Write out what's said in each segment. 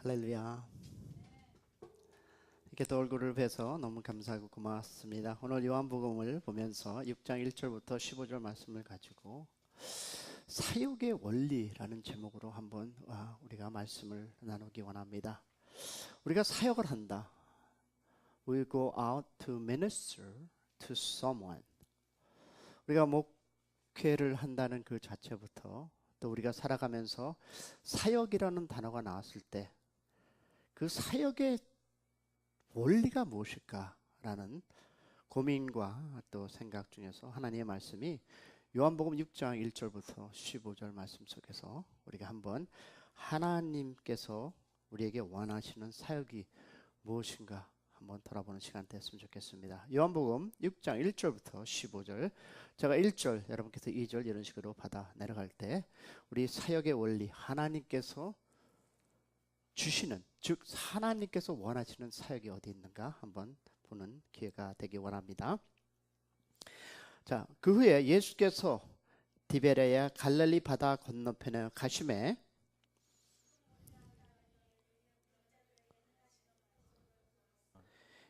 할렐루야. 이렇게 또 얼굴을 뵈서 너무 감사하고 고맙습니다. 오늘 요한복음을 보면서 6장 1절부터 15절 말씀을 가지고 사역의 원리라는 제목으로 한번 우리가 말씀을 나누기 원합니다. 우리가 사역을 한다. We go out to minister to someone. 우리가 목회를 한다는 그 자체부터 또 우리가 살아가면서 사역이라는 단어가 나왔을 때 그 사역의 원리가 무엇일까라는 고민과 또 생각 중에서 하나님의 말씀이 요한복음 6장 1절부터 15절 말씀 속에서 우리가 한번 하나님께서 우리에게 원하시는 사역이 무엇인가 한번 돌아보는 시간 됐으면 좋겠습니다. 요한복음 6장 1절부터 15절, 제가 1절, 여러분께서 2절 이런 식으로 받아 내려갈 때 우리 사역의 원리, 하나님께서 주시는, 즉 하나님께서 원하시는 사역이 어디 있는가 한번 보는 기회가 되기 원합니다. 자, 그 후에 예수께서 디베레아 갈릴리 바다 건너편에 가심에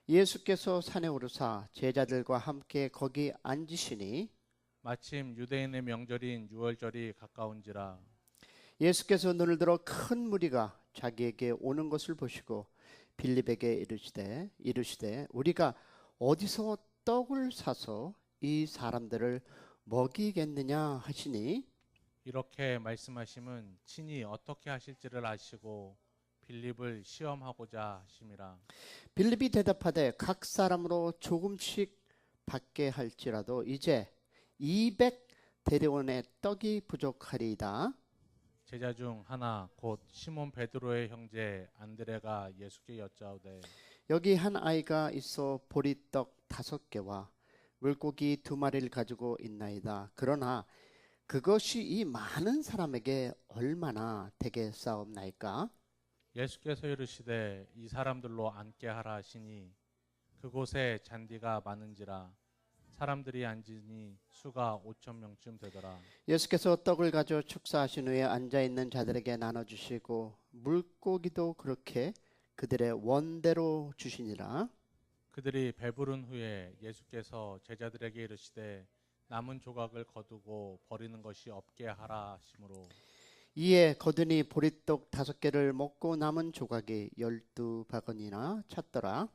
예수께서 산에 오르사 제자들과 함께 거기 앉으시니 마침 유대인의 명절인 유월절이 가까운지라. 예수께서 눈을 들어 큰 무리가 자기에게 오는 것을 보시고 빌립에게 이르시되 우리가 어디서 떡을 사서 이 사람들을 먹이겠느냐 하시니 이렇게 말씀하심은 친히 어떻게 하실지를 아시고 빌립을 시험하고자 하심이라. 빌립이 대답하되 각 사람으로 조금씩 받게 할지라도 이제 200대대원의 떡이 부족하리이다. 제자 중 하나 곧 시몬 베드로의 형제 안드레가 예수께 여짜오되 여기 한 아이가 있어 보리떡 5개와 물고기 2마리를 가지고 있나이다. 그러나 그것이 이 많은 사람에게 얼마나 되겠사옵나이까? 예수께서 이르시되 이 사람들로 앉게 하라 하시니 그곳에 잔디가 많은지라 사람들이 앉으니 수가 5,000명쯤 되더라. 예수께서 떡을 가져 축사하신 후에 앉아있는 자들에게 나눠주시고 물고기도 그렇게 그들의 원대로 주시니라. 그들이 배부른 후에 예수께서 제자들에게 이르시되 남은 조각을 거두고 버리는 것이 없게 하라 하시므로 이에 거두니 보리떡 5개를 먹고 남은 조각이 12바구니나 찼더라.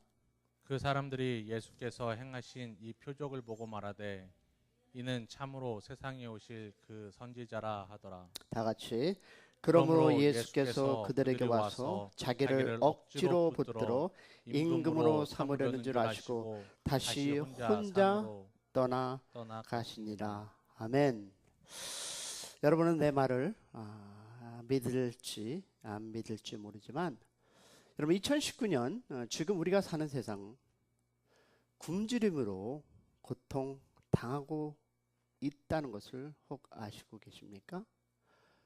그 사람들이 예수께서 행하신 이 표적을 보고 말하되 이는 참으로 세상에 오실 그 선지자라 하더라. 다 같이 그러므로 예수께서 그들에게 와서 자기를 억지로 붙들어 임금으로 삼으려는 줄 아시고 다시 혼자 떠나가시니라. 아멘. 여러분은 내 말을 믿을지 안 믿을지 모르지만 여러분 2019년 지금 우리가 사는 세상 굶주림으로 고통당하고 있다는 것을 혹 아시고 계십니까?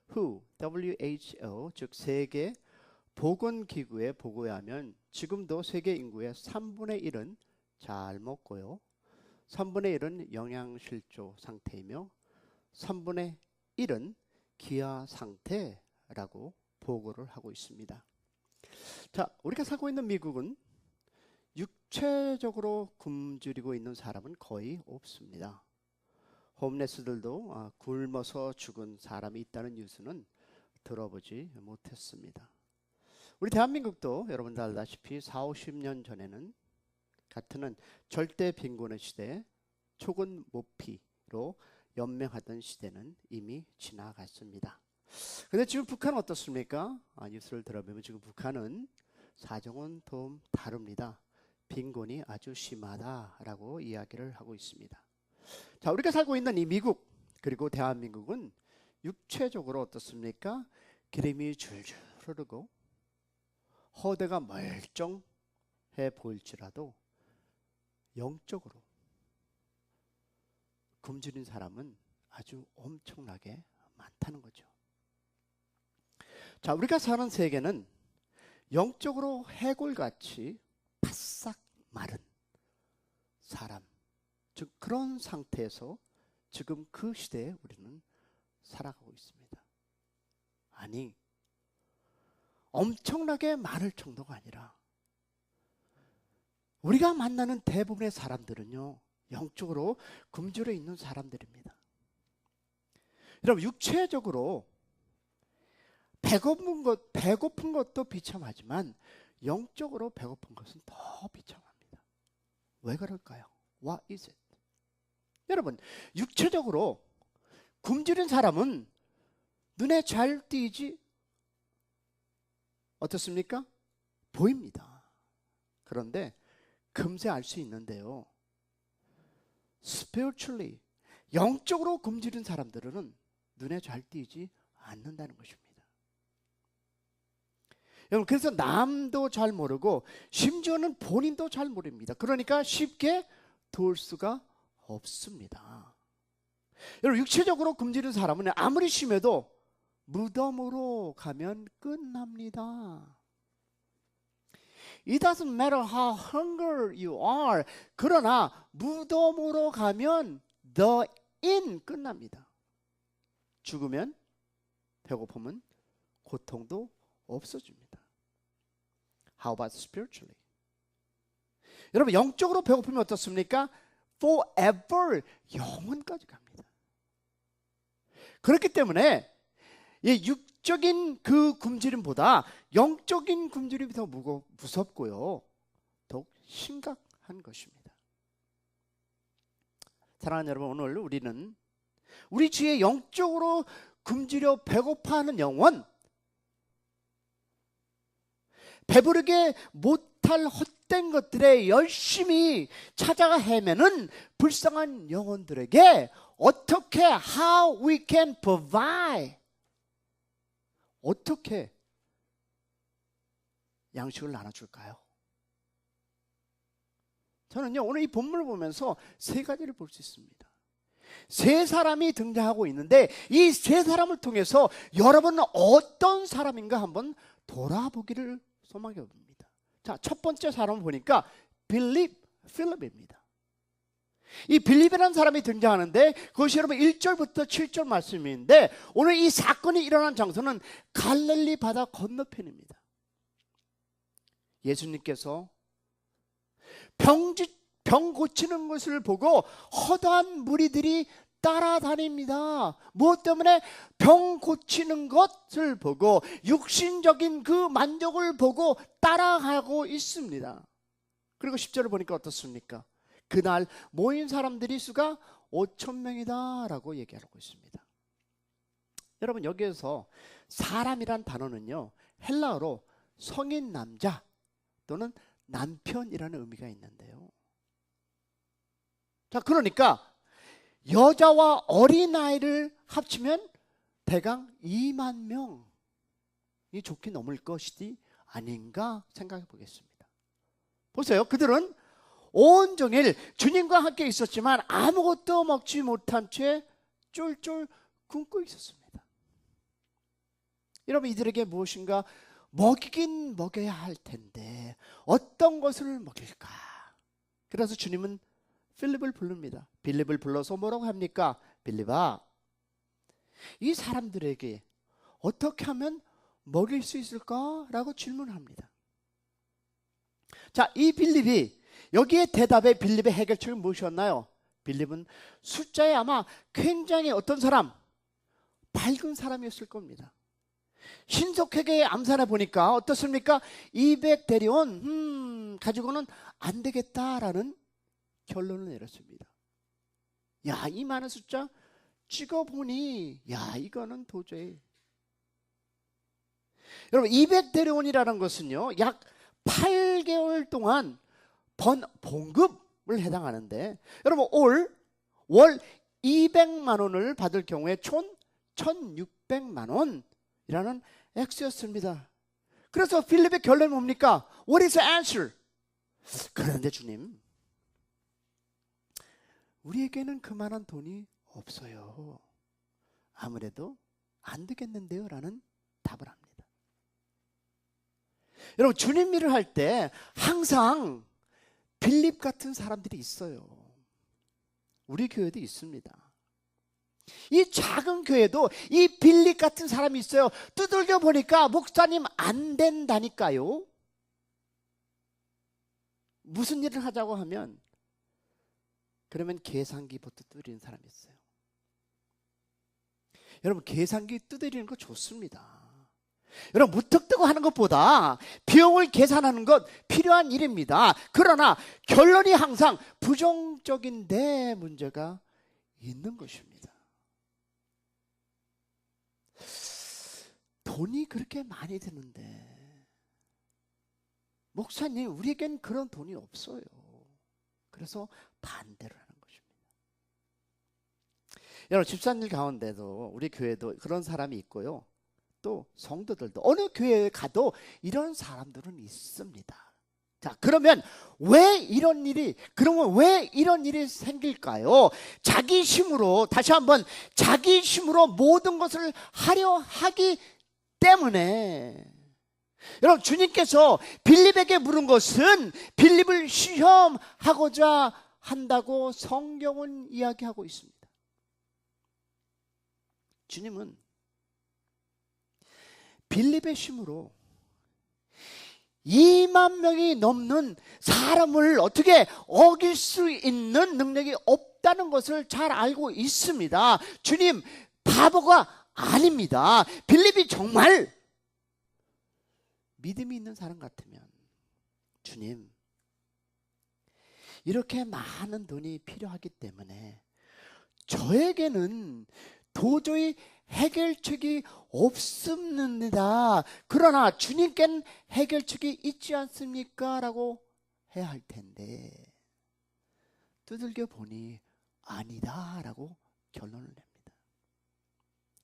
WHO 즉 세계 보건기구의 보고에 하면 지금도 세계 인구의 3분의 1은 잘 먹고요 3분의 1은 영양실조 상태이며 3분의 1은 기아 상태라고 보고를 하고 있습니다. 자, 우리가 살고 있는 미국은 육체적으로 굶주리고 있는 사람은 거의 없습니다. 홈레스들도 굶어서 죽은 사람이 있다는 뉴스는 들어보지 못했습니다. 우리 대한민국도 여러분들 알다시피 40-50년 전에는 같은 절대 빈곤의 시대, 초근 모피로 연명하던 시대는 이미 지나갔습니다. 근데 지금 북한은 어떻습니까? 뉴스를 들어보면 지금 북한은 사정은 좀 다릅니다. 빈곤이 아주 심하다라고 이야기를 하고 있습니다. 자, 우리가 살고 있는 이 미국 그리고 대한민국은 육체적으로 어떻습니까? 기름이 줄줄 흐르고 허대가 멀쩡해 보일지라도 영적으로 굶주린 사람은 아주 엄청나게 많다는 거죠. 자, 우리가 사는 세계는 영적으로 해골같이 바싹 마른 사람, 즉 그런 상태에서 지금 그 시대에 우리는 살아가고 있습니다. 아니, 엄청나게 많을 정도가 아니라 우리가 만나는 대부분의 사람들은요, 영적으로 굶주려 있는 사람들입니다. 여러분, 육체적으로 배고픈 것도 비참하지만 영적으로 배고픈 것은 더 비참합니다. 왜 그럴까요? What is it? 여러분, 육체적으로 굶주린 사람은 눈에 잘 띄지 어떻습니까? 보입니다. 그런데 금세 알 수 있는데요, spiritually, 영적으로 굶주린 사람들은 눈에 잘 띄지 않는다는 것입니다. 여러분, 그래서 남도 잘 모르고 심지어는 본인도 잘 모릅니다. 그러니까 쉽게 도울 수가 없습니다. 여러분, 육체적으로 굶주린 사람은 아무리 심해도 무덤으로 가면 끝납니다. It doesn't matter how hungry you are. 그러나 무덤으로 가면 the end 끝납니다. 죽으면 배고픔은 고통도 없어집니다. How about spiritually? 여러분, 영적으로 배고프면 어떻습니까? Forever, 영원까지 갑니다. 그렇기 때문에 육적인 그 굶주림보다 영적인 굶주림이 더 무섭고요, 더욱 심각한 것입니다. 사랑하는 여러분, 오늘 우리는 우리 주위에 영적으로 굶주려 배고파하는 영혼, 배부르게 못할 헛된 것들에 열심히 찾아가 헤매는 불쌍한 영혼들에게 어떻게, how we can provide, 어떻게 양식을 나눠줄까요? 저는요, 오늘 이 본문을 보면서 세 가지를 볼 수 있습니다. 세 사람이 등장하고 있는데 이 세 사람을 통해서 여러분은 어떤 사람인가 한번 돌아보기를 소망해 봅니다. 자, 첫 번째 사람을 보니까 필립입니다. 이 빌립이라는 사람이 등장하는데 그것이 여러분 1절부터 7절 말씀인데, 오늘 이 사건이 일어난 장소는 갈릴리 바다 건너편입니다. 예수님께서 병 고치는 것을 보고 허다한 무리들이 따라다닙니다. 무엇 때문에? 병 고치는 것을 보고 육신적인 그 만족을 보고 따라가고 있습니다. 그리고 10절을 보니까 어떻습니까? 그날 모인 사람들이 수가 5,000명이다 라고 얘기하고 있습니다. 여러분, 여기에서 사람이란 단어는요, 헬라어로 성인 남자 또는 남편이라는 의미가 있는데요. 자, 그러니까 여자와 어린아이를 합치면 대강 2만 명이 좋게 넘을 것이지 아닌가 생각해 보겠습니다. 보세요. 그들은 온종일 주님과 함께 있었지만 아무것도 먹지 못한 채 쫄쫄 굶고 있었습니다. 여러분, 이들에게 무엇인가 먹이긴 먹여야 할 텐데 어떤 것을 먹일까? 그래서 주님은 필립을 부릅니다. 빌립을 불러서 뭐라고 합니까? 빌립아, 이 사람들에게 어떻게 하면 먹일 수 있을까? 라고 질문합니다. 자, 이 빌립이 여기에 대답에 빌립의 해결책은 무엇이었나요? 빌립은 숫자에 아마 굉장히 어떤 사람? 밝은 사람이었을 겁니다. 신속하게 암산해 보니까 어떻습니까? 200대리온 가지고는 안 되겠다라는 결론을 내렸습니다. 야, 이 많은 숫자 찍어보니 야, 이거는 도저히. 여러분, 200대리온이라는 것은요, 약 8개월 동안 번 봉급을 해당하는데, 여러분, 월 200만 원을 받을 경우에 총 1,600만 원이라는 액수였습니다. 그래서 필립의 결론이 뭡니까? What is the answer? 그런데 주님, 우리에게는 그만한 돈이 없어요. 아무래도 안 되겠는데요? 라는 답을 합니다. 여러분, 주님 일을 할 때 항상 빌립 같은 사람들이 있어요. 우리 교회도 있습니다. 이 작은 교회도 이 빌립 같은 사람이 있어요. 두들겨 보니까 목사님 안 된다니까요. 무슨 일을 하자고 하면 그러면 계산기부터 두드리는 사람이 있어요. 여러분, 계산기 두드리는 거 좋습니다. 여러분, 무턱대고 하는 것보다 비용을 계산하는 것 필요한 일입니다. 그러나 결론이 항상 부정적인데 문제가 있는 것입니다. 돈이 그렇게 많이 드는데 목사님, 우리에겐 그런 돈이 없어요. 그래서 반대를 하는 것입니다. 여러분, 집사님 가운데도 우리 교회도 그런 사람이 있고요. 또 성도들도 어느 교회에 가도 이런 사람들은 있습니다. 자, 그러면 왜 이런 일이 생길까요? 자기 힘으로, 다시 한번 자기 힘으로 모든 것을 하려 하기 때문에. 여러분, 주님께서 빌립에게 물은 것은 빌립을 시험하고자 한다고 성경은 이야기하고 있습니다. 주님은 빌립의 힘으로 2만 명이 넘는 사람을 어떻게 어길 수 있는 능력이 없다는 것을 잘 알고 있습니다. 주님 바보가 아닙니다. 빌립이 정말 믿음이 있는 사람 같으면, 주님, 이렇게 많은 돈이 필요하기 때문에 저에게는 도저히 해결책이 없습니다. 그러나 주님께는 해결책이 있지 않습니까? 라고 해야 할 텐데 두들겨 보니 아니다 라고 결론을 냅니다.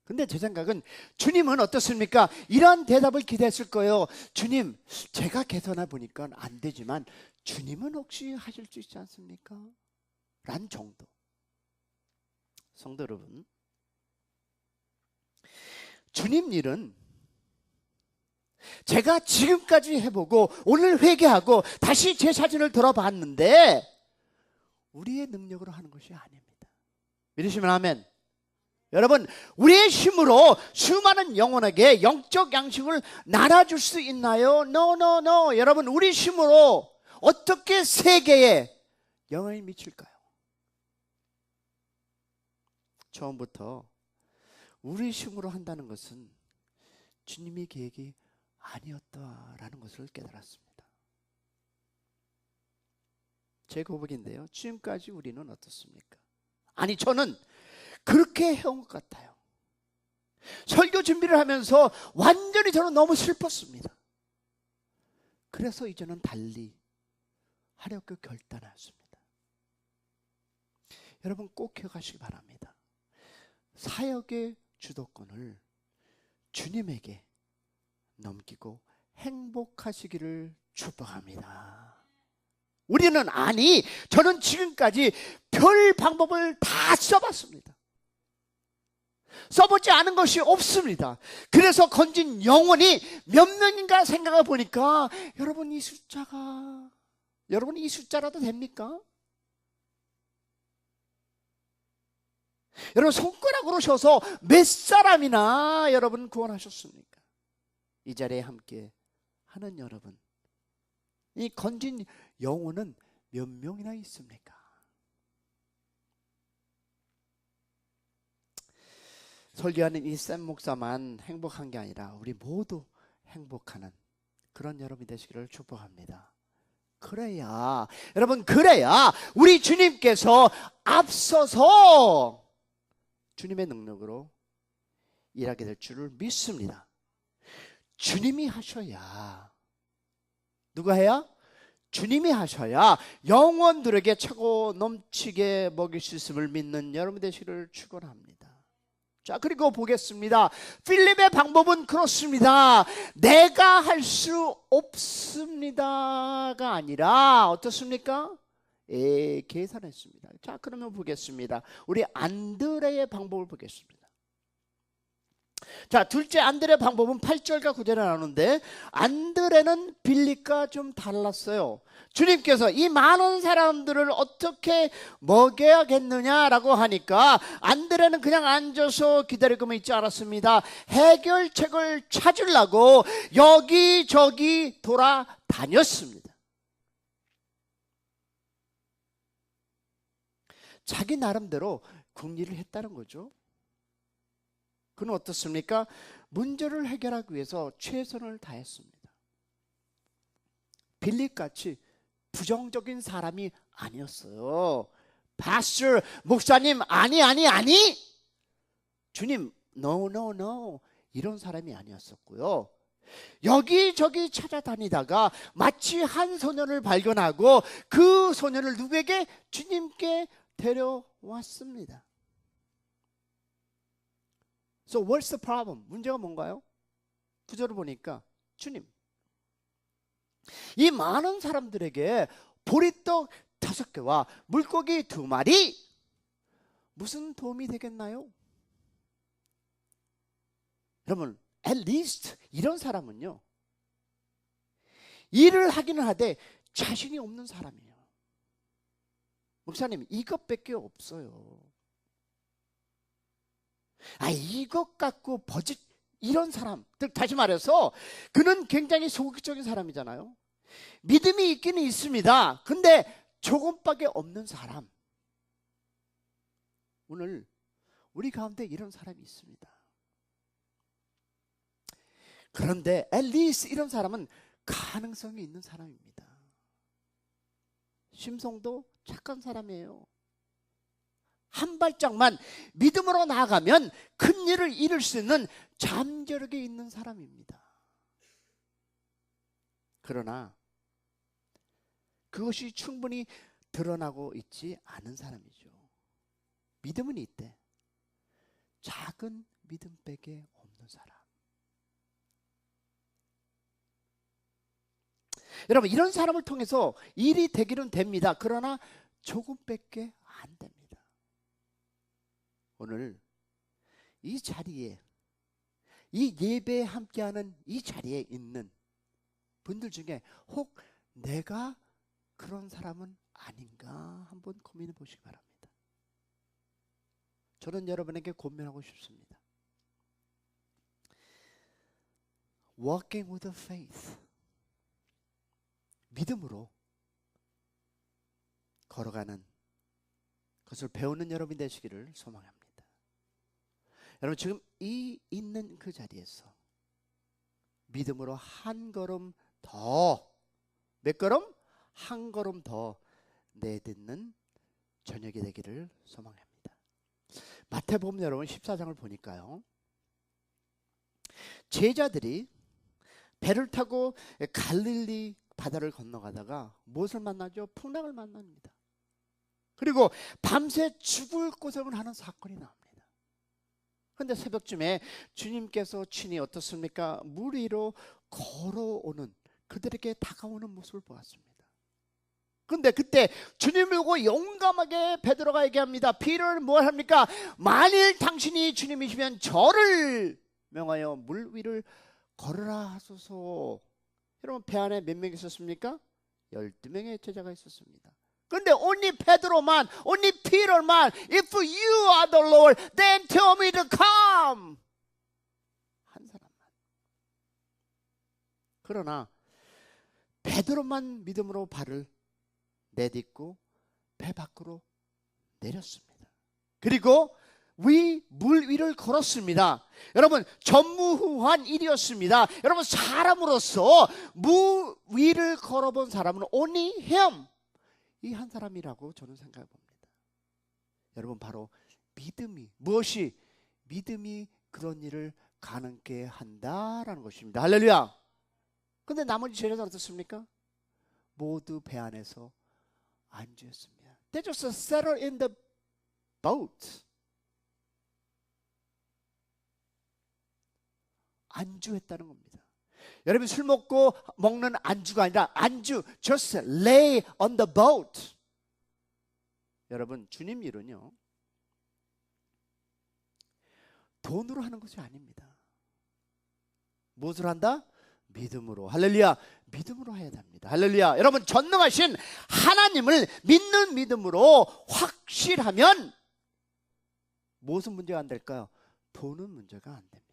근데 제 생각은 주님은 어떻습니까? 이러한 대답을 기대했을 거예요. 주님, 제가 계산해 보니까 안 되지만 주님은 혹시 하실 수 있지 않습니까? 란 정도. 성도 여러분, 주님 일은 제가 지금까지 해보고 오늘 회개하고 다시 제 사진을 돌아봤는데 우리의 능력으로 하는 것이 아닙니다. 믿으시면 아멘. 여러분, 우리의 힘으로 수많은 영혼에게 영적 양식을 나눠줄 수 있나요? No. 여러분, 우리 힘으로 어떻게 세계에 영향을 미칠까요? 처음부터 우리 힘으로 한다는 것은 주님의 계획이 아니었다라는 것을 깨달았습니다. 제 고백인데요, 지금까지 우리는 어떻습니까? 아니, 저는 그렇게 해온 것 같아요. 설교 준비를 하면서 완전히 저는 너무 슬펐습니다. 그래서 이제는 달리 하려고 결단했습니다. 여러분, 꼭 기억하시기 바랍니다. 사역의 주도권을 주님에게 넘기고 행복하시기를 축복합니다. 우리는, 아니, 저는 지금까지 별 방법을 다 써봤습니다. 써보지 않은 것이 없습니다. 그래서 건진 영혼이 몇 명인가 생각해 보니까 여러분, 이 숫자라도 됩니까? 여러분, 손가락으로 쉬어서 몇 사람이나 여러분 구원하셨습니까? 이 자리에 함께 하는 여러분, 이 건진 영혼은 몇 명이나 있습니까? 설교하는 이 샘 목사만 행복한 게 아니라 우리 모두 행복하는 그런 여러분이 되시기를 축복합니다. 그래야, 여러분, 그래야 우리 주님께서 앞서서 주님의 능력으로 일하게 될 줄을 믿습니다. 주님이 하셔야, 누가 해야? 주님이 하셔야 영혼들에게 차고 넘치게 먹일 수 있음을 믿는 여러분 되시기를 축원합니다. 자, 그리고 보겠습니다. 필립의 방법은 그렇습니다. 내가 할 수 없습니다가 아니라 어떻습니까? 계산했습니다. 자, 그러면 보겠습니다. 우리 안드레의 방법을 보겠습니다. 자, 둘째 안드레 방법은 8절과 9절에 나오는데, 안드레는 빌립과 좀 달랐어요. 주님께서 이 많은 사람들을 어떻게 먹여야겠느냐라고 하니까 안드레는 그냥 앉아서 기다리고만 있지 않았습니다. 해결책을 찾으려고 여기저기 돌아다녔습니다. 자기 나름대로 궁리를 했다는 거죠. 그는 어떻습니까? 문제를 해결하기 위해서 최선을 다했습니다. 빌립같이 부정적인 사람이 아니었어요. 파스터, 목사님, 아니. 주님, no. 이런 사람이 아니었었고요. 여기저기 찾아다니다가 마치 한 소년을 발견하고 그 소년을 누구에게? 주님께 데려왔습니다. So what's the problem? 문제가 뭔가요? 구절을 보니까 주님, 이 많은 사람들에게 보리떡 5개와 물고기 2마리 무슨 도움이 되겠나요? 여러분, at least 이런 사람은요, 일을 하기는 하되 자신이 없는 사람이에요. 목사님, 이것밖에 없어요. 이것 갖고 버짓, 이런 사람, 다시 말해서 그는 굉장히 소극적인 사람이잖아요. 믿음이 있기는 있습니다. 근데 조금밖에 없는 사람. 오늘 우리 가운데 이런 사람이 있습니다. 그런데 at least 이런 사람은 가능성이 있는 사람입니다. 심성도 착한 사람이에요. 한 발짝만 믿음으로 나아가면 큰 일을 이룰 수 있는 잠재력이 있는 사람입니다. 그러나 그것이 충분히 드러나고 있지 않은 사람이죠. 믿음은 있대. 작은 믿음밖에 없는 사람. 여러분, 이런 사람을 통해서 일이 되기는 됩니다. 그러나 조금밖에 안 됩니다. 오늘 이 자리에, 이 예배에 함께하는 이 자리에 있는 분들 중에 혹 내가 그런 사람은 아닌가 한번 고민해 보시기 바랍니다. 저는 여러분에게 고민하고 싶습니다. Walking with faith, 믿음으로 걸어가는 그것을 배우는 여러분이 되시기를 소망합니다. 여러분, 지금 이 있는 그 자리에서 믿음으로 한 걸음 더, 몇 걸음? 한 걸음 더 내딛는 저녁이 되기를 소망합니다. 마태복음 여러분 14장을 보니까요, 제자들이 배를 타고 갈릴리 바다를 건너가다가 무엇을 만나죠? 풍랑을 만납니다. 그리고 밤새 죽을 고생을 하는 사건이 나옵니다. 그런데 새벽쯤에 주님께서 친히 어떻습니까? 물 위로 걸어오는, 그들에게 다가오는 모습을 보았습니다. 그런데 그때 주님을 보고 용감하게 베드로가 얘기합니다. 비를 뭘 합니까? 만일 당신이 주님이시면 저를 명하여 물 위를 걸으라 하소서. 여러분, 배 안에 몇 명 있었습니까? 12명의 제자가 있었습니다. 근데 only 베드로만, only Peter만, if you are the Lord, then tell me to come. 한 사람만. 그러나 베드로만 믿음으로 발을 내딛고 배 밖으로 내렸습니다. 그리고 물 위를 걸었습니다. 여러분, 전무후무한 일이었습니다. 여러분, 사람으로서 물 위를 걸어본 사람은 only him, 이 한 사람이라고 저는 생각해 봅니다. 여러분, 바로 믿음이, 무엇이? 믿음이 그런 일을 가능케 한다라는 것입니다. 할렐루야. 근데 나머지 제자들 어떻습니까? 모두 배 안에서 안주했습니다. They just settled in the boat. 안주했다는 겁니다. 여러분, 술 먹고 먹는 안주가 아니라 안주, just lay on the boat. 여러분, 주님 일은요, 돈으로 하는 것이 아닙니다. 무엇을 한다? 믿음으로. 할렐루야. 믿음으로 해야 됩니다. 할렐루야. 여러분, 전능하신 하나님을 믿는 믿음으로 확실하면 무엇은 문제가 안 될까요? 돈은 문제가 안 됩니다.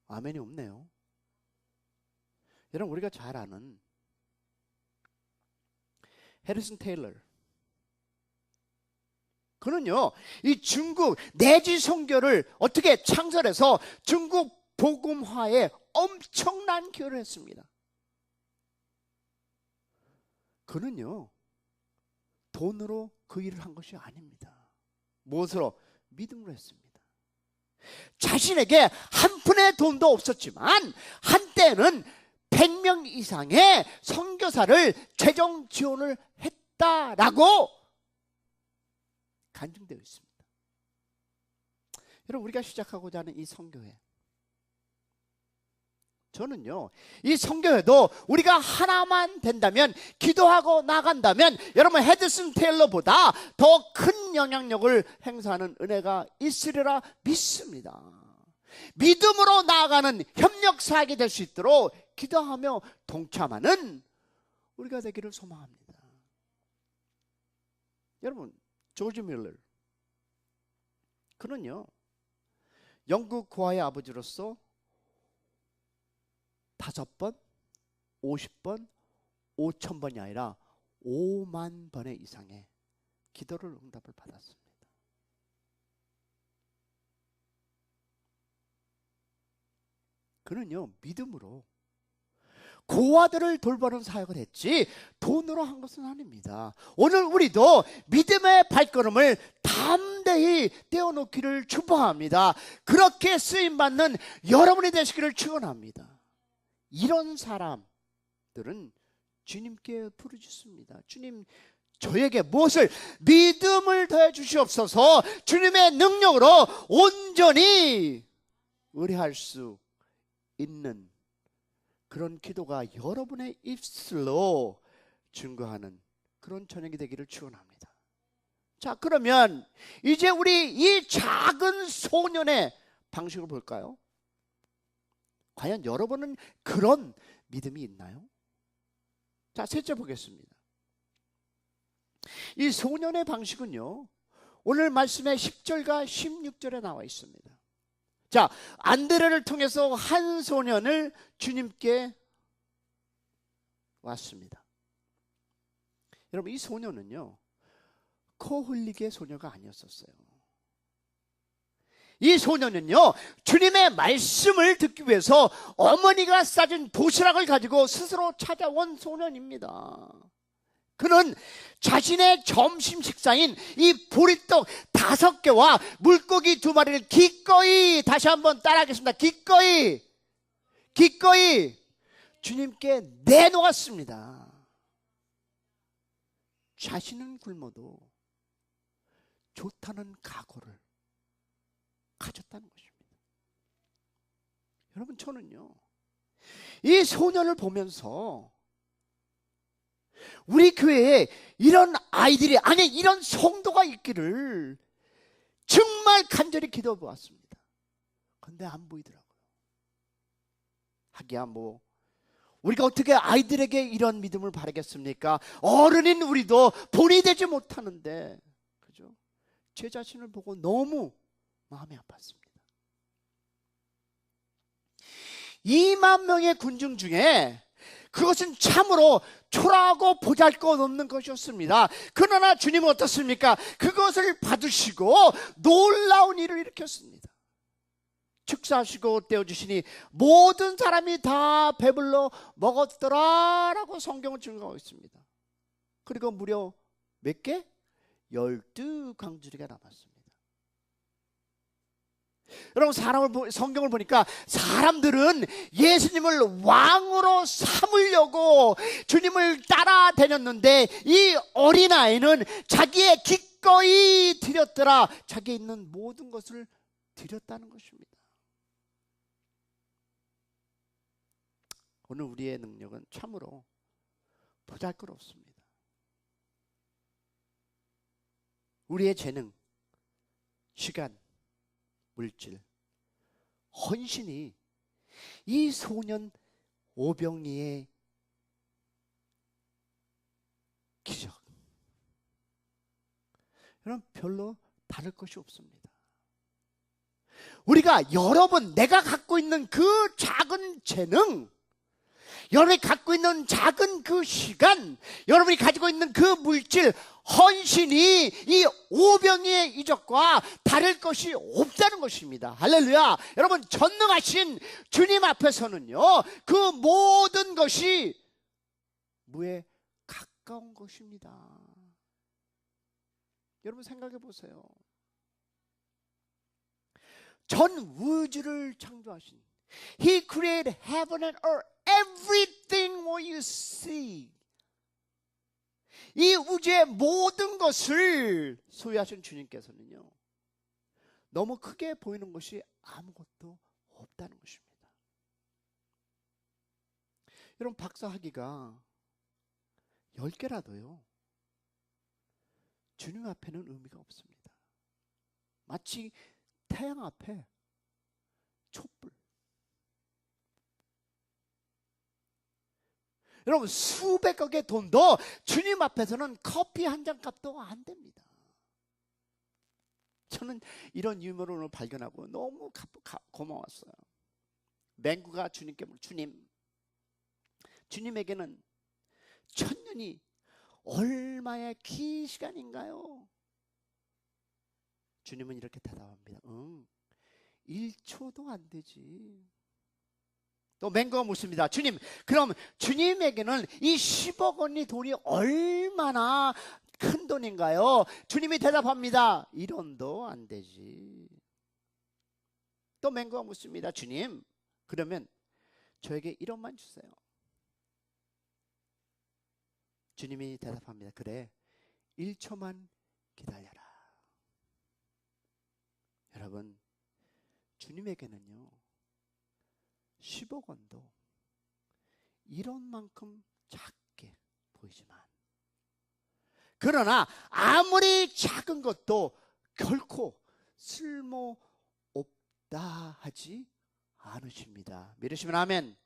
아멘이 없네요. 여러분, 우리가 잘 아는 해리슨 테일러, 그는요 이 중국 내지 선교를 어떻게 창설해서 중국 복음화에 엄청난 기여를 했습니다. 그는요 돈으로 그 일을 한 것이 아닙니다. 무엇으로? 믿음으로 했습니다. 자신에게 한 푼의 돈도 없었지만 한때는 100명 이상의 선교사를 재정 지원을 했다라고 간증되어 있습니다. 여러분, 우리가 시작하고자 하는 이 선교회, 저는요 이 선교회도 우리가 하나만 된다면, 기도하고 나간다면 여러분 헤드슨 테일러보다 더 큰 영향력을 행사하는 은혜가 있으리라 믿습니다. 믿음으로 나아가는 협력사역이 될 수 있도록 기도하며 동참하는 우리가 되기를 소망합니다. 여러분, 조지 밀러, 그는요 영국 고아의 아버지로서 5번, 50번, 5,000번이 아니라 5만 번의 이상의 기도를 응답을 받았습니다. 그는요 믿음으로 고아들을 돌보는 사역을 했지 돈으로 한 것은 아닙니다. 오늘 우리도 믿음의 발걸음을 담대히 떼어놓기를 축복합니다. 그렇게 쓰임받는 여러분이 되시기를 축원합니다. 이런 사람들은 주님께 부르짖습니다. 주님, 저에게 무엇을? 믿음을 더해 주시옵소서. 주님의 능력으로 온전히 의뢰할 수 있는 그런 기도가 여러분의 입술로 증거하는 그런 저녁이 되기를 축원합니다. 자, 그러면 이제 우리 이 작은 소년의 방식을 볼까요? 과연 여러분은 그런 믿음이 있나요? 자, 셋째 보겠습니다. 이 소년의 방식은요 오늘 말씀의 10절과 16절에 나와 있습니다. 자, 안드레를 통해서 한 소년을 주님께 왔습니다. 여러분, 이 소년은요 코 흘리게 소녀가 아니었었어요. 이 소년은요 주님의 말씀을 듣기 위해서 어머니가 싸준 도시락을 가지고 스스로 찾아온 소년입니다. 그는 자신의 점심 식사인 이 보리떡 5개와 물고기 2마리를 기꺼이, 다시 한번 따라하겠습니다. 기꺼이 주님께 내놓았습니다. 자신은 굶어도 좋다는 각오를 가졌다는 것입니다. 여러분, 저는요 이 소년을 보면서 우리 교회에 이런 아이들이, 아니 이런 성도가 있기를 정말 간절히 기도해 보았습니다. 그런데 안 보이더라고요. 하기야 뭐 우리가 어떻게 아이들에게 이런 믿음을 바라겠습니까? 어른인 우리도 본이 되지 못하는데, 그죠? 제 자신을 보고 너무 마음이 아팠습니다. 2만 명의 군중 중에 그것은 참으로 초라하고 보잘것없는 것이었습니다. 그러나 주님은 어떻습니까? 그것을 받으시고 놀라운 일을 일으켰습니다. 축사하시고 떼어주시니 모든 사람이 다 배불러 먹었더라 라고 성경은 증거하고 있습니다. 그리고 무려 몇 개? 12강주리가 남았습니다. 여러분, 성경을 보니까 사람들은 예수님을 왕으로 삼으려고 주님을 따라다녔는데 이 어린아이는 자기의 기꺼이 드렸더라, 자기에 있는 모든 것을 드렸다는 것입니다. 오늘 우리의 능력은 참으로 보잘것없습니다. 우리의 재능, 시간, 물질, 헌신이 이 소년 오병이의 기적. 여러분 별로 다를 것이 없습니다. 우리가 여러분 내가 갖고 있는 그 작은 재능, 여러분이 갖고 있는 작은 그 시간, 여러분이 가지고 있는 그 물질, 헌신이 이 오병이의 이적과 다를 것이 없다는 것입니다. 할렐루야. 여러분 전능하신 주님 앞에서는요 그 모든 것이 무에 가까운 것입니다. 여러분 생각해 보세요. 전 우주를 창조하신 He created heaven and earth. Everything what you see. 이 우주의 모든 것을 소유하신 주님께서는요 너무 크게 보이는 것이 아무것도 없다는 것입니다. 여러분 박사학위가 10개라도요 주님 앞에는 의미가 없습니다. 마치 태양 앞에 촛불. 여러분 수백억의 돈도 주님 앞에서는 커피 한 잔 값도 안 됩니다. 저는 이런 유머를 오늘 발견하고 너무 고마웠어요. 맹구가 주님께 주님에게는 1000년이 얼마의 긴 시간인가요? 주님은 이렇게 대답합니다. 1초도 안 되지. 또 맹구가 묻습니다. 주님, 그럼 주님에게는 이 10억 원이 돈이 얼마나 큰 돈인가요? 주님이 대답합니다. 1원도 안 되지. 또 맹구가 묻습니다. 주님, 그러면 저에게 1원만 주세요. 주님이 대답합니다. 그래, 1초만 기다려라. 여러분, 주님에게는요 10억 원도 이런 만큼 작게 보이지만, 그러나 아무리 작은 것도 결코 쓸모 없다 하지 않으십니다. 믿으시면 아멘.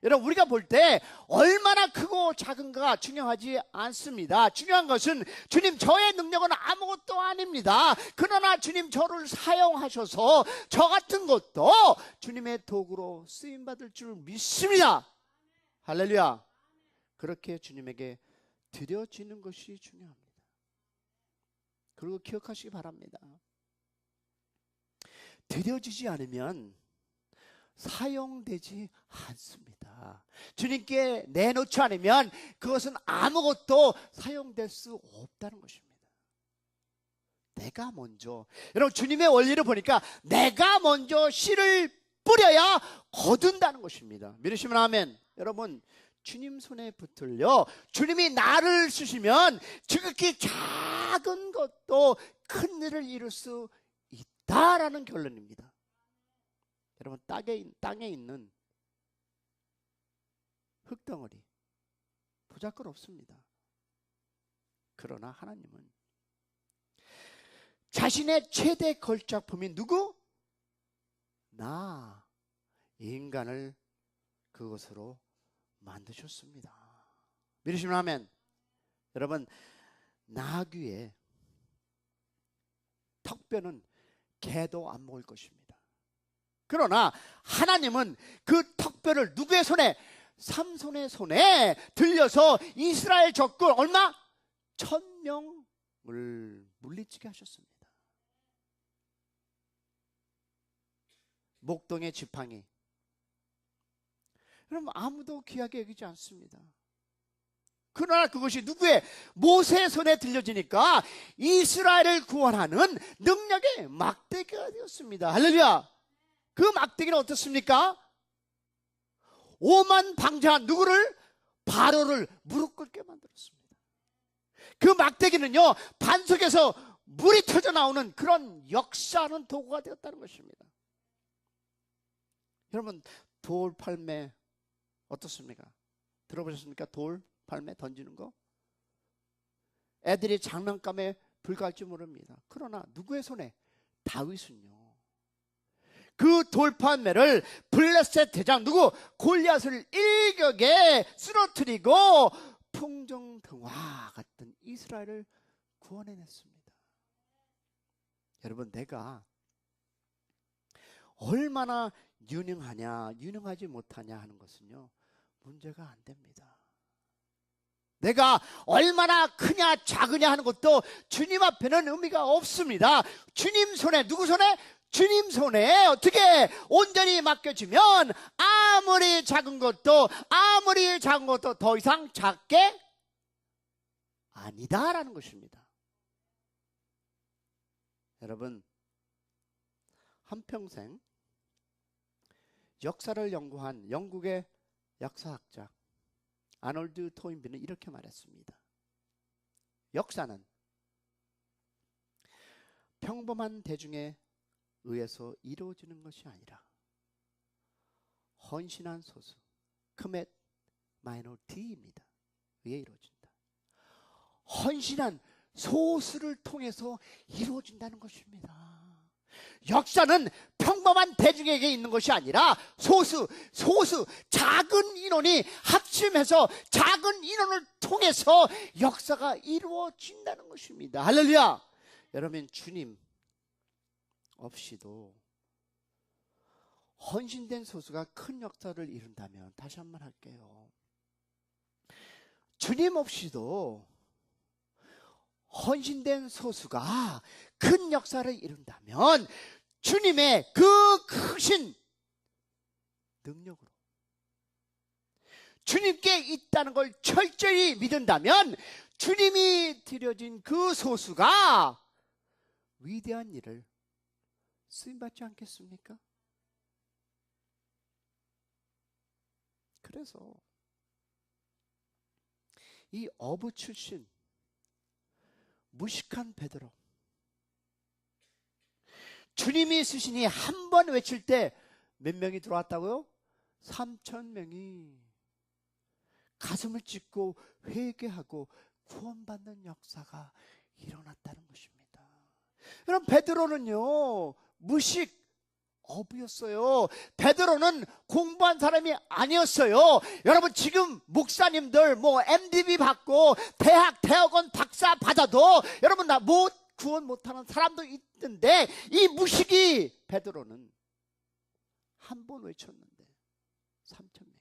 여러분 우리가 볼 때 얼마나 크고 작은가가 중요하지 않습니다. 중요한 것은 주님 저의 능력은 아무것도 아닙니다. 그러나 주님 저를 사용하셔서 저 같은 것도 주님의 도구로 쓰임받을 줄 믿습니다. 할렐루야. 그렇게 주님에게 드려지는 것이 중요합니다. 그리고 기억하시기 바랍니다. 드려지지 않으면 사용되지 않습니다. 주님께 내놓지 않으면 그것은 아무것도 사용될 수 없다는 것입니다. 내가 먼저, 여러분 주님의 원리를 보니까 내가 먼저 씨를 뿌려야 거둔다는 것입니다. 믿으시면 아멘. 여러분 주님 손에 붙들려 주님이 나를 쓰시면 지극히 작은 것도 큰 일을 이룰 수 있다라는 결론입니다. 여러분 땅에 있는 흙덩어리 보잘것없습니다. 그러나 하나님은 자신의 최대 걸작품인 누구? 나 인간을 그것으로 만드셨습니다. 믿으시면 아멘. 여러분 나귀의 턱뼈는 개도 안 먹을 것입니다. 그러나 하나님은 그 턱뼈를 누구의 손에? 삼손의 손에 들려서 이스라엘 적군 얼마? 1000명을 물리치게 하셨습니다. 목동의 지팡이, 여러분 아무도 귀하게 여기지 않습니다. 그러나 그것이 누구의? 모세의 손에 들려지니까 이스라엘을 구원하는 능력의 막대기가 되었습니다. 할렐루야. 그 막대기는 어떻습니까? 오만 방자한 누구를? 바로를 무릎 꿇게 만들었습니다. 그 막대기는요 반석에서 물이 터져 나오는 그런 역사하는 도구가 되었다는 것입니다. 여러분 돌 팔매 어떻습니까? 들어보셨습니까? 돌 팔매 던지는 거? 애들이 장난감에 불과할지 모릅니다. 그러나 누구의 손에? 다윗은요 그 돌판매를 블레셋 대장 누구 골리앗을 일격에 쓰러뜨리고 풍정등화 같은 이스라엘을 구원해냈습니다. 여러분, 내가 얼마나 유능하냐 유능하지 못하냐 하는 것은요 문제가 안 됩니다. 내가 얼마나 크냐 작으냐 하는 것도 주님 앞에는 의미가 없습니다. 주님 손에, 누구 손에? 주님 손에 어떻게 온전히 맡겨주면 아무리 작은 것도 더 이상 작게 아니다라는 것입니다. 여러분, 한평생 역사를 연구한 영국의 역사학자 아놀드 토인비는 이렇게 말했습니다. 역사는 평범한 대중에 의해서 이루어지는 것이 아니라 헌신한 소수, 커밋 마이너리티입니다. 의해 이루어진다. 헌신한 소수를 통해서 이루어진다는 것입니다. 역사는 평범한 대중에게 있는 것이 아니라 소수 작은 인원이 합심해서 작은 인원을 통해서 역사가 이루어진다는 것입니다. 할렐루야. 여러분, 주님 없이도 헌신된 소수가 큰 역사를 이룬다면, 다시 한번 할게요. 주님 없이도 헌신된 소수가 큰 역사를 이룬다면 주님의 그 크신 능력으로 주님께 있다는 걸 철저히 믿는다면 주님이 드려진 그 소수가 위대한 일을 쓰임받지 않겠습니까? 그래서 이 어부 출신 무식한 베드로, 주님이 쓰시니 한 번 외칠 때 몇 명이 들어왔다고요? 3,000명이 가슴을 찢고 회개하고 구원받는 역사가 일어났다는 것입니다. 여러분, 베드로는요 무식 어부였어요. 베드로는 공부한 사람이 아니었어요. 여러분, 지금 목사님들 MDB 받고 대학원 박사 받아도 여러분 구원 못하는 사람도 있는데, 이 무식이 베드로는 한 번 외쳤는데 3,000명이.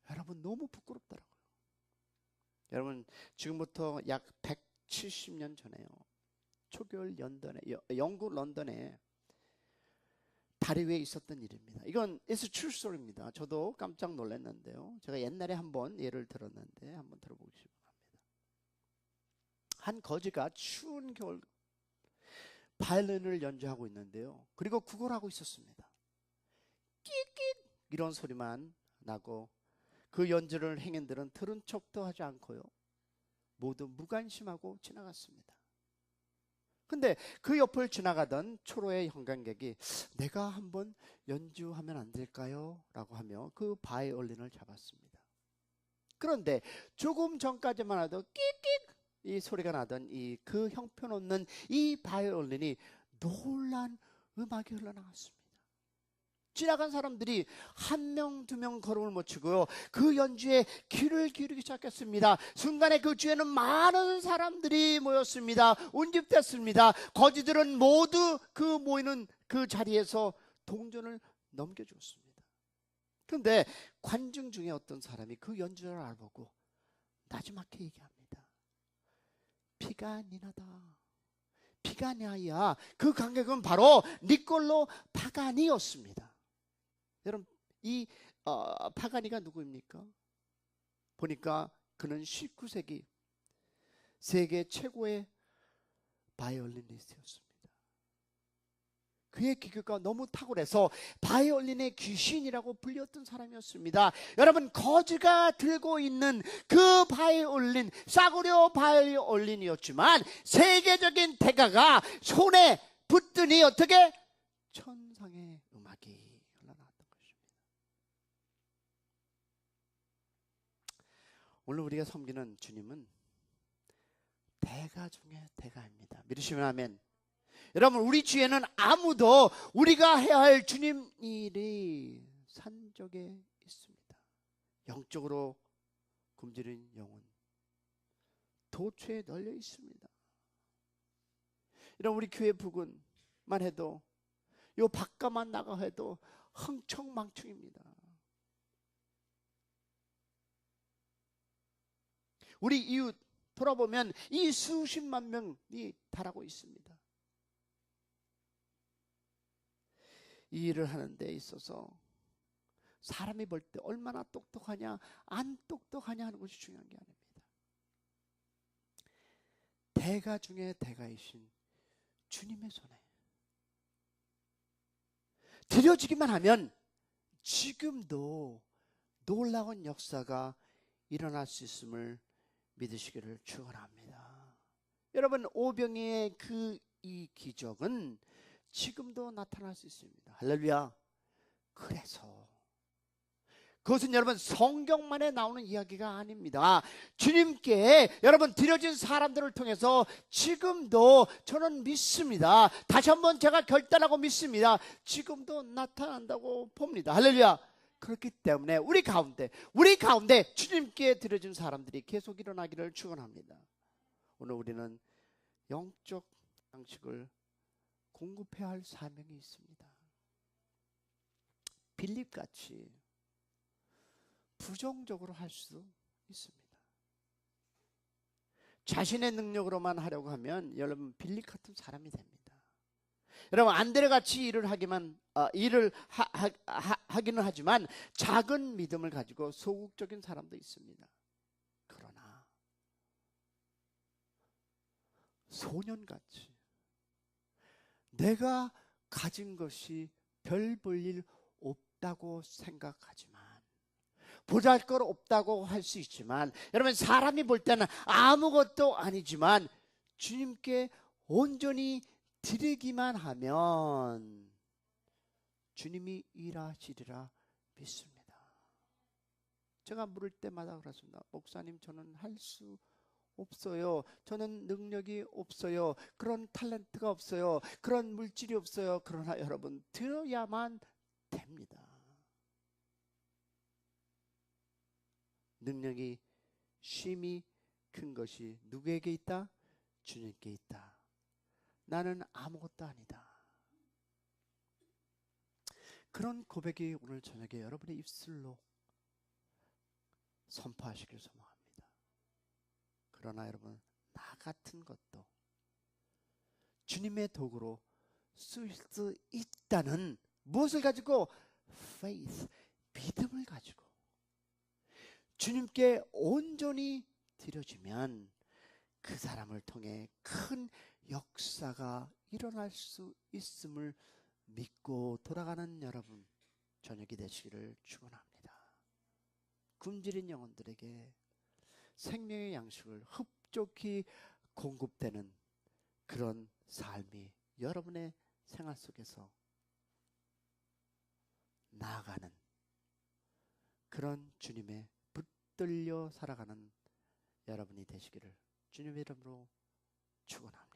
여러분, 너무 부끄럽더라고요. 여러분, 지금부터 약 170년 전에요, 초겨울 영국 런던에 다리 위에 있었던 일입니다. 이건 it's true story입니다. 저도 깜짝 놀랐는데요, 제가 옛날에 한번 예를 들었는데 한번 들어보고 싶습니다. 한 거지가 추운 겨울 바이올린을 연주하고 있는데요, 그리고 구걸하고 있었습니다. 끽끽 이런 소리만 나고 그 연주를 행인들은 들은 척도 하지 않고요 모두 무관심하고 지나갔습니다. 근데 그 옆을 지나가던 초로의 관광객이 내가 한번 연주하면 안 될까요? 라고 하며 그 바이올린을 잡았습니다. 그런데 조금 전까지만 해도 끽끽 이 소리가 나던 그 형편없는 이 바이올린이 놀란 음악이 흘러나왔습니다. 지나간 사람들이 한 명, 두 명 걸음을 못 치고요, 그 연주에 귀를 기울이기 시작했습니다. 순간에 그 주에는 많은 사람들이 모였습니다. 운집됐습니다. 거지들은 모두 그 모이는 그 자리에서 동전을 넘겨주었습니다. 그런데 관중 중에 어떤 사람이 그 연주를 알아보고 나지막히 얘기합니다. 피가니나다. 피가냐야. 그 관객은 바로 니콜로 파가니였습니다. 여러분, 이 파가니가 누구입니까? 보니까 그는 19세기 세계 최고의 바이올리니스트였습니다. 그의 기교가 너무 탁월해서 바이올린의 귀신이라고 불렸던 사람이었습니다. 여러분, 거지가 들고 있는 그 바이올린, 싸구려 바이올린이었지만 세계적인 대가가 손에 붙더니 어떻게 천상의 음악이 흘러나왔던 것입니다. 오늘 우리가 섬기는 주님은 대가 중에 대가입니다. 믿으시면 아멘. 여러분, 우리 주위에는 아무도 우리가 해야 할 주님 일이 산 적에 있습니다. 영적으로 굶주린 영혼, 도처에 널려 있습니다. 이런 우리 교회 부근만 해도, 요 바깥만 나가 해도 흥청망청입니다. 우리 이웃 돌아보면 이 수십만 명이 달하고 있습니다. 이 일을 하는 데 있어서 사람이 볼 때 얼마나 똑똑하냐 안 똑똑하냐 하는 것이 중요한 게 아닙니다. 대가 중에 대가이신 주님의 손에 드려지기만 하면 지금도 놀라운 역사가 일어날 수 있음을 믿으시기를 축원합니다. 여러분, 오병이의 이 기적은 지금도 나타날 수 있습니다. 할렐루야. 그래서 그것은 여러분 성경만에 나오는 이야기가 아닙니다. 주님께 여러분 드려진 사람들을 통해서 지금도 저는 믿습니다. 다시 한번 제가 결단하고 믿습니다. 지금도 나타난다고 봅니다. 할렐루야. 그렇기 때문에 우리 가운데 주님께 드려진 사람들이 계속 일어나기를 축원합니다. 오늘 우리는 영적 양식을 공급해야 할 사명이 있습니다. 빌립같이 부정적으로 할 수도 있습니다. 자신의 능력으로만 하려고 하면 여러분 빌립 같은 사람이 됩니다. 여러분 안드레같이 일을 하기는 하지만 작은 믿음을 가지고 소극적인 사람도 있습니다. 그러나 소년같이 내가 가진 것이 별 볼 일 없다고 생각하지만, 보잘것없다고 할 수 있지만, 여러분 사람이 볼 때는 아무것도 아니지만 주님께 온전히 드리기만 하면 주님이 일하시리라 믿습니다. 제가 물을 때마다 그렇습니다. 목사님, 저는 할 수 없어요. 저는 능력이 없어요. 그런 탤런트가 없어요. 그런 물질이 없어요. 그러나 여러분 들어야만 됩니다. 능력이 쉼이 큰 것이 누구에게 있다? 주님께 있다. 나는 아무것도 아니다. 그런 고백이 오늘 저녁에 여러분의 입술로 선포하시길 소망합니다. 그러나 여러분, 나 같은 것도 주님의 도구로 쓸 수 있다는 무엇을 가지고? faith, 믿음을 가지고 주님께 온전히 드려지면 그 사람을 통해 큰 역사가 일어날 수 있음을 믿고 돌아가는 여러분 저녁이 되시기를 축원합니다. 굶주린 영혼들에게 생명의 양식을 흡족히 공급되는 그런 삶이 여러분의 생활 속에서 나아가는 그런 주님의 붙들려 살아가는 여러분이 되시기를 주님의 이름으로 축원합니다.